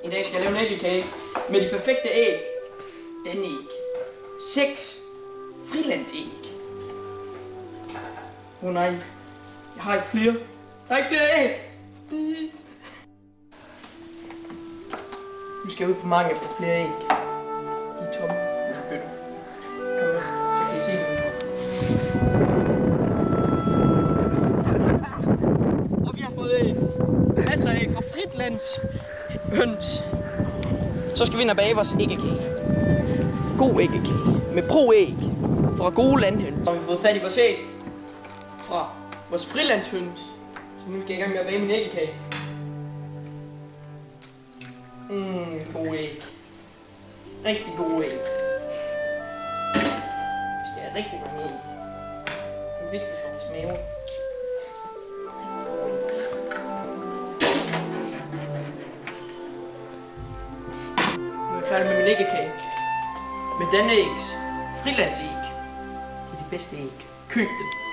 I dag skal jeg lave en æggekage med de perfekte æg. Den æg. 6 frilandsæg. Nej, jeg har ikke flere. Der er ikke flere æg. Nu skal jeg ud på marken efter flere æg. De er tomme. Kom med, så kan I se det. Og vi har fået æg. Masser af æg fra Fritlands høns. Så skal vi ind og bage vores æggekage. God æggekage med pro-æg fra gode landhøns. Så har vi fået fat i vores æg fra vores frilandshøns. Så nu skal jeg i gang med at bage min æggekage. Gode æg. Rigtig gode æg. Vi skal have rigtig mange æg. Det er vigtigt for vores mave. Nu er jeg færdig med min æggekage. Med denne ægs frilandsæg. Det er de bedste æg. Køb dem.